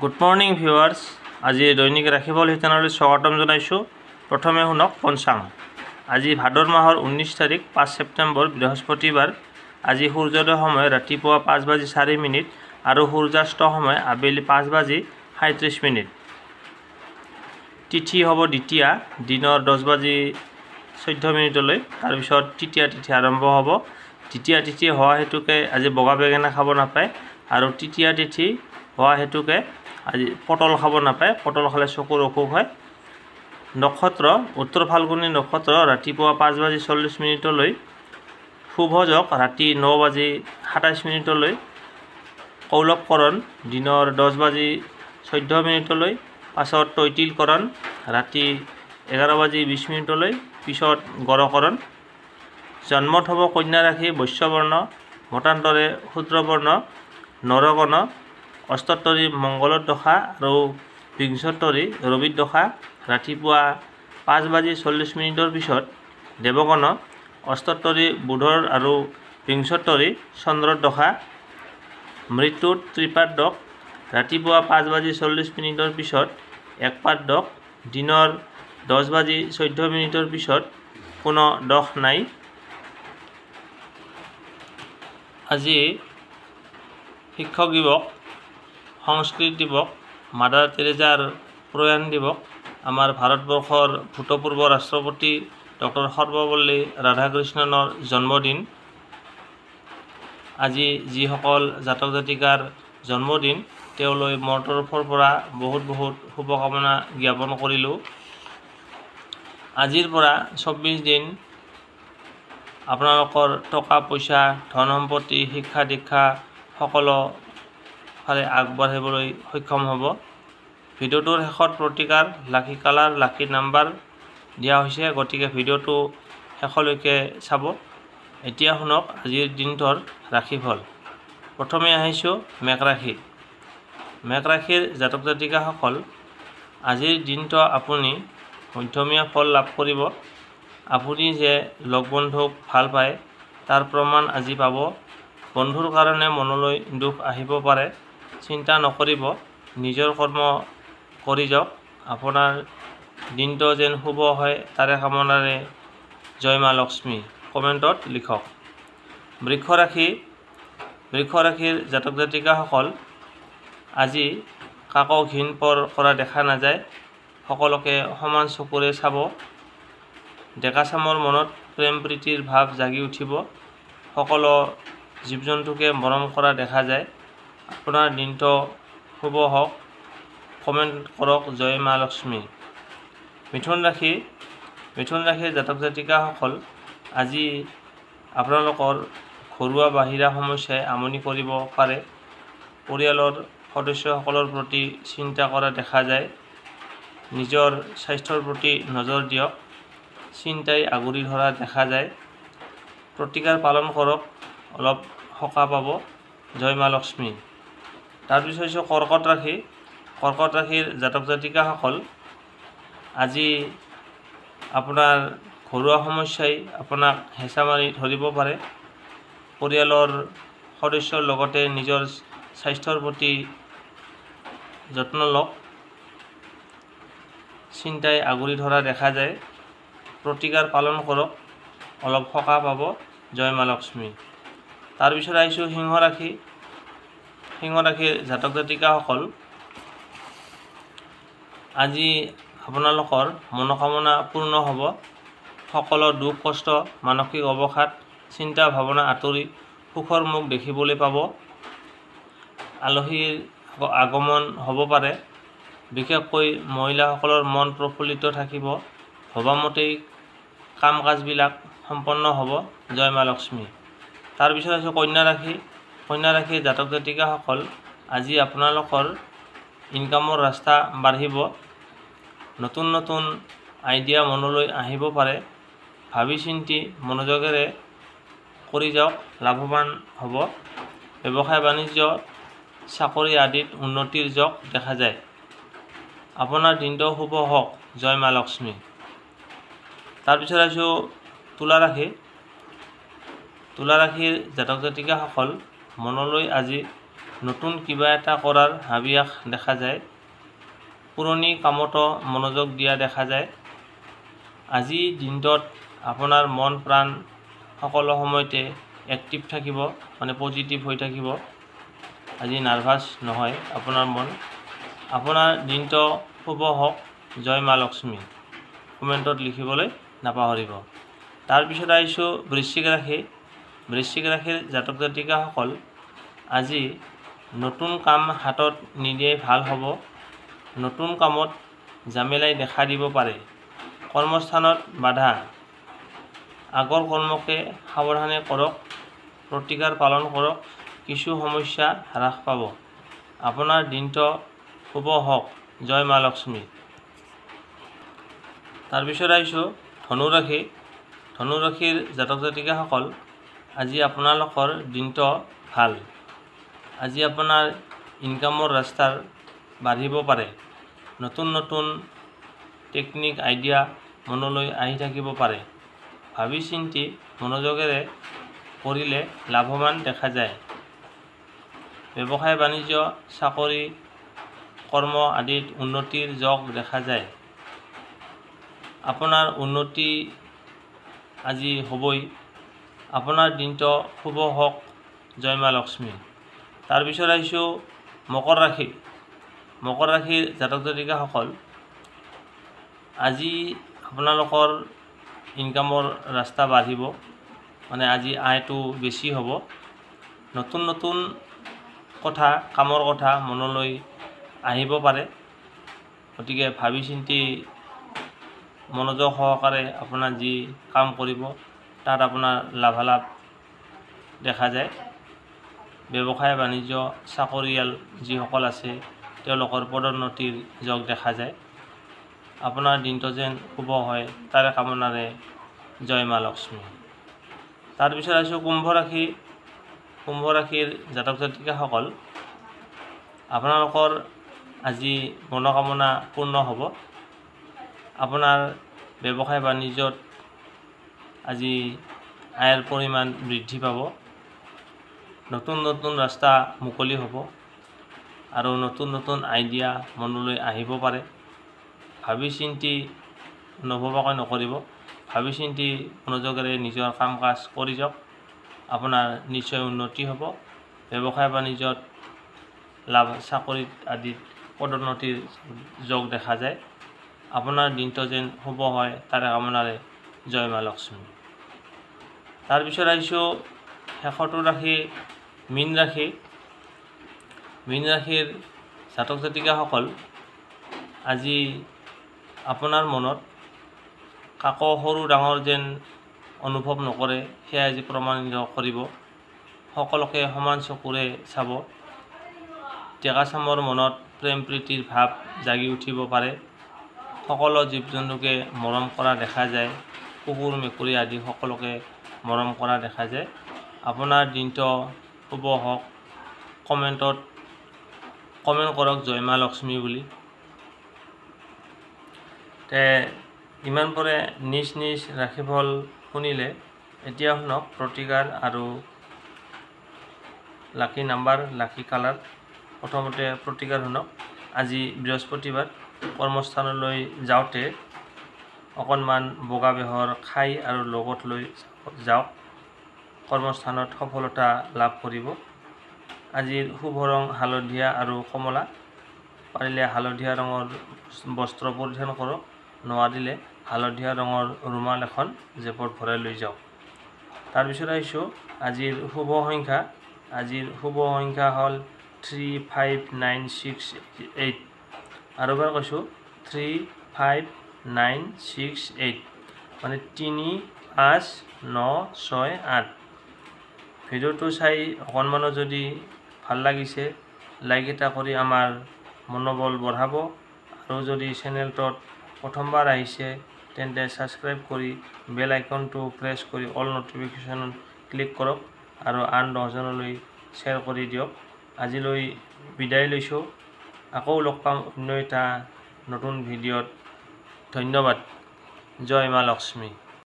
Good morning viewers. আজি দৈনিক ৰাশিফল শিতানলৈ স্বাগতম জনাইছোঁ। প্ৰথমে শুনক পঞ্চাং। আজি ভাদৰ মাহৰ 19 তাৰিখ 5 ছেপ্টেম্বৰ বৃহস্পতিবাৰ। আজি সূৰ্যোদয় সময় ৰাতিপুৱা 5:04 আৰু সূৰ্যাস্ত সময় আবেলি 5:37। তিথি হ'ব দ্বিতীয়া, দিনৰ 10:14 তাৰপিছত তৃতীয়া তিথি আৰম্ভ হ'ব। দ্বিতীয়া তিথি হোৱা হেতুকে আজি বগা বেঙেনা খাব নাপায় আৰু তৃতীয়া তিথি হোৱা হেতুকে আজি পটল খাব নাপায়। পটল খালে চকুৰ অসুখ হয়। নক্ষত্ৰ উত্তৰ ফাল্গুনী নক্ষত্ৰ ৰাতিপুৱা 5:40 শুভযোগ ৰাতি 9:27 কৌলৱকৰণ দিনৰ 10:14 পাছত তৈতিলকৰণ ৰাতি 11:20 পিছত গড়কৰণ। জন্মত হ'ব কন্যা ৰাশি, বৈশ্যবৰ্ণ, মতান্তৰে শূদ্ৰবৰ্ণ, নৰগণ, অষ্টোত্তৰী মংগলৰ দশা আৰু বিংশোত্তৰী ৰবিৰ দশা ৰাতিপুৱা 5:40 পিছত দেৱগণ, অষ্টোত্তৰী বুধৰ আৰু বিংশোত্তৰী চন্দ্ৰৰ দশা। মৃত্যুত ত্ৰিপাদক ৰাতিপুৱা 5:40 পিছত একপাদক, দিনৰ 10:14 পিছত কোনো দশ নাই। আজি শিক্ষক দিৱস, সংস্কৃত দিৱস, মাদাৰ টেৰেজাৰ প্ৰয়াণ দিৱস, আমাৰ ভাৰতবৰ্ষৰ ভূতপূৰ্ব ৰাষ্ট্ৰপতি ডক্টৰ সৰ্বপল্লী ৰাধাকৃষ্ণণৰ জন্মদিন। আজি যিসকল জাতক জাতিকাৰ জন্মদিন তেওঁলৈ মোৰ তৰফৰ পৰা বহুত শুভকামনা জ্ঞাপন কৰিলোঁ। আজিৰ পৰা 24 দিন আপোনালোকৰ টকা পইচা, ধন সম্পত্তি, শিক্ষা দীক্ষা সকলো ফালে আগবাঢ়িবলৈ সক্ষম হ'ব। ভিডিঅ'টোৰ শেষত প্ৰতিকাৰ, লাকি কালাৰ, লাকি নাম্বাৰ দিয়া হৈছে, গতিকে ভিডিঅ'টো শেষলৈকে চাব। এতিয়া শুনক আজিৰ দিনটোৰ ৰাশিফল। প্ৰথমে আহিছোঁ মেঘ ৰাশি। মেঘ ৰাশিৰ জাতক জাতিকাসকল, আজিৰ দিনটো আপুনি মধ্যমীয়া ফল লাভ কৰিব। আপুনি যে লগ বন্ধুক ভাল পায় তাৰ প্ৰমাণ আজি পাব। বন্ধুৰ কাৰণে মনলৈ দুখ আহিব পাৰে, চিন্তা নকৰিব, নিজৰ কৰ্ম কৰি যাওক। আপোনাৰ দিনটো যেন শুভ হয় তাৰে কামনাৰে জয় মা লক্ষ্মী কমেণ্টত লিখক। বৃষ ৰাশি। বৃষ ৰাশিৰ জাতক জাতিকাসকল, আজি কাকো ঘিণ পৰ কৰা দেখা নাযায়, সকলোকে সমান চকুৰে চাব। ডেকাচামৰ মনত প্ৰেম প্ৰীতিৰ ভাৱ জাগি উঠিব। সকলো জীৱ জন্তুকে মৰম কৰা দেখা যায়। আপোনাৰ দিনটো শুভ হওক, কমেণ্ট কৰক জয় মা লক্ষ্মী। মিথুন ৰাশি। মিথুন ৰাশিৰ জাতক জাতিকাসকল, আজি আপোনালোকৰ ঘৰুৱা বাহিৰা সমস্যাই আমনি কৰিব পাৰে। পৰিয়ালৰ সদস্যসকলৰ প্ৰতি চিন্তা কৰা দেখা যায়। নিজৰ স্বাস্থ্যৰ প্ৰতি নজৰ দিয়ক, চিন্তাই আগুৰি ধৰা দেখা যায়। প্ৰতিকাৰ পালন কৰক, অলপ সকাহ পাব, জয় মা লক্ষ্মী। তাৰপিছত হৈছে কৰ্কট ৰাশি। কৰ্কট ৰাশিৰ জাতক জাতিকাসকল, আজি আপোনাৰ ঘৰুৱা সমস্যাই আপোনাক হেঁচা মাৰি ধৰিব পাৰে। পৰিয়ালৰ সদস্যৰ লগতে নিজৰ স্বাস্থ্যৰ প্ৰতি যত্ন লওক, চিন্তাই আগুৰি ধৰা দেখা যায়। প্ৰতিকাৰ পালন কৰক, অলপ সকাহ পাব, জয় মা লক্ষ্মী। তাৰপিছত আহিছোঁ সিংহ ৰাশি। সিংহ ৰাশিৰ জাতক জাতিকাসকল, আজি আপোনালোকৰ মনোকামনা পূৰ্ণ হ'ব। সকলো দুখ কষ্ট, মানসিক অৱসাদ, চিন্তা ভাৱনা আঁতৰি সুখৰ মুখ দেখিবলৈ পাব। আলহীৰ আগমন হ'ব পাৰে। বিশেষকৈ মহিলাসকলৰ মন প্ৰফুল্লিত থাকিব। ভবামতেই কাম কাজবিলাক সম্পন্ন হ'ব, জয় মা লক্ষ্মী। তাৰপিছত আছে কন্যা ৰাশি। কন্যা ৰাশিৰ জাতক জাতিকাসকল, আজি আপোনালোকৰ ইনকামৰ ৰাস্তা বাঢ়িব। নতুন নতুন আইডিয়া মনলৈ আহিব পাৰে। ভাবি চিন্তি মনোযোগেৰে কৰি যাওক, লাভৱান হ'ব। ব্যৱসায় বাণিজ্য, চাকৰি আদিত উন্নতিৰ যোগ দেখা যায়। আপোনাৰ দিনটো শুভ হওক, জয় মা লক্ষ্মী। তাৰপিছত আহিছোঁ তুলা ৰাশি। তুলা ৰাশিৰ জাতক জাতিকাসকল, মনলৈ আজি নতুন কিবা এটা কৰাৰ হাবিয়াস দেখা যায়। পুৰণি কামতো মনোযোগ দিয়া দেখা যায়। আজি দিনটোত আপোনাৰ মন প্ৰাণ সকলো সময়তে এক্টিভ থাকিব, মানে পজিটিভ হৈ থাকিব। আজি নাৰ্ভাছ নহয় আপোনাৰ মন। আপোনাৰ দিনটো শুভ হওক। জয় মা লক্ষ্মী কমেণ্টত লিখিবলৈ নাপাহৰিব। তাৰপিছত আহিছোঁ বৃশ্চিক ৰাশি। বৃশ্চিক ৰাশিৰ জাতক জাতিকাসকল আজি নতুন কাম হাতত নিদিয়ে ভাল হ'ব। নতুন কামত জামেলাই দেখা দিব পাৰে। কৰ্মস্থানত বাধা। আগৰ কৰ্মকে সাৱধানে কৰক, প্ৰতিকাৰ পালন কৰক, কিছু সমস্যা হ্ৰাস পাব। আপোনাৰ দিনটো শুভ হওক। জয় মা লক্ষ্মী। তাৰপিছত আহিছোঁ ধনুৰাশি। ধনুৰাশিৰ জাতক জাতিকাসকল আজি আপোনালোকৰ দিনটো ভাল। আজি আপোনাৰ ইনকামৰ ৰাস্তা বাঢ়িব পাৰে। নতুন নতুন টেকনিক আইডিয়া মনলৈ আহি থাকিব পাৰে। ভাবি চিন্তি মনোযোগেৰে কৰিলে লাভৱান দেখা যায়। ব্যৱসায় বাণিজ্য, চাকৰি, কৰ্ম আদিত উন্নতিৰ যোগ দেখা যায়। আপোনাৰ উন্নতি আজি হ'বই। আপোনাৰ দিনটো শুভ হওক। জয় মা লক্ষ্মী। তাৰপিছত আহিছোঁ মকৰ ৰাশি। মকৰ ৰাশিৰ জাতক জাতিকাসকল আজি আপোনালোকৰ ইনকামৰ ৰাস্তা বাঢ়িব, মানে আজি আয়টো বেছি হ'ব। নতুন নতুন কথা, কামৰ কথা মনলৈ আহিব পাৰে। গতিকে ভাবি চিন্তি মনোযোগ সহকাৰে আপোনাৰ যি কাম কৰিব তাত আপোনাৰ লাভালাভ দেখা যায়। ব্যৱসায় বাণিজ্য, চাকৰিয়াল যিসকল আছে তেওঁলোকৰ পদোন্নতিৰ যোগ দেখা যায়। আপোনাৰ দিনটো যেন শুভ হয় তাৰে কামনাৰে জয় মা লক্ষ্মী। তাৰপিছত আহিছোঁ কুম্ভ ৰাশি। কুম্ভ ৰাশিৰ জাতক জাতিকাসকল আপোনালোকৰ আজি মনোকামনা পূৰ্ণ হ'ব। আপোনাৰ ব্যৱসায় বাণিজ্যত আজি আয়ৰ পৰিমাণ বৃদ্ধি পাব। নতুন নতুন ৰাস্তা মুকলি হ'ব আৰু নতুন নতুন আইডিয়া মনলৈ আহিব পাৰে। ভাবি চিন্তি নভবাকৈ নকৰিব। ভাবি চিন্তি মনোযোগেৰে নিজৰ কাম কাজ কৰি যাওক। আপোনাৰ নিশ্চয় উন্নতি হ'ব। ব্যৱসায় বাণিজ্যত লাভ, চাকৰিত আদিত পদোন্নতিৰ যোগ দেখা যায়। আপোনাৰ দিনটো যেন শুভ হয় তাৰে কামনাৰে জয় মা লক্ষ্মী। তাৰপিছত আহিছোঁ শেষৰটো ৰাশি মীন ৰাশি। মীন ৰাশিৰ জাতক জাতিকাসকল আজি আপোনাৰ মনত কাকো সৰু ডাঙৰ যেন অনুভৱ নকৰে, সেয়া আজি প্ৰমাণিত কৰিব। সকলোকে সমান চকুৰে চাব। ডেকা চামৰ মনত প্ৰেম প্ৰীতিৰ ভাৱ জাগি উঠিব পাৰে। সকলো জীৱ জন্তুকে মৰম কৰা দেখা যায়। কুকুৰ মেকুৰী আদি সকলোকে মৰম কৰা দেখা যায়। আপোনাৰ দিনটো শুভ হওক। কমেণ্ট কৰক জয় মা লক্ষ্মী বুলি। ইমান পৰে নিজ নিজ ৰাশিফল শুনিলে। এতিয়া শুনক প্ৰতিকাৰ আৰু লাকি নাম্বাৰ, লাকি কালাৰ। প্ৰথমতে প্ৰতিকাৰ শুনক। আজি বৃহস্পতিবাৰ, কৰ্মস্থানলৈ যাওঁতে অকণমান বগা বেহৰ খাই আৰু লগত লৈ যাওক। কৰ্মস্থানত সফলতা লাভ কৰিব। আজিৰ শুভ ৰং হালধীয়া আৰু কমলা। পাৰিলে হালধীয়া ৰঙৰ বস্ত্ৰ পৰিধান কৰক। নোৱাৰিলে হালধীয়া ৰঙৰ ৰুমাল এখন জেপত ভৰাই লৈ যাওক। তাৰপিছত আহিছোঁ আজিৰ শুভ সংখ্যা। আজিৰ শুভ সংখ্যা হ'ল 3, 5, 9, 6, 8। আৰু এবাৰ কৈছোঁ 3, 5, 9, 6, 8, মানে 3, 5, 9, 6, 8। ভিডিঅ'টো চাই অকণমানো যদি ভাল লাগিছে লাইক এটা কৰি আমাৰ মনোবল বঢ়াব। আৰু যদি চেনেলটোত প্ৰথমবাৰ আহিছে তেন্তে ছাবস্ক্ৰাইব কৰি বেল আইকনটো প্ৰেছ কৰি অল নটিফিকেশ্যন ক্লিক কৰক আৰু আন 10জনলৈ শ্বেয়াৰ কৰি দিয়ক। আজিলৈ বিদায় লৈছোঁ। আকৌ লগ পাম অন্য এটা নতুন ভিডিঅ'ত। ধন্যবাদ। জয় মা লক্ষ্মী।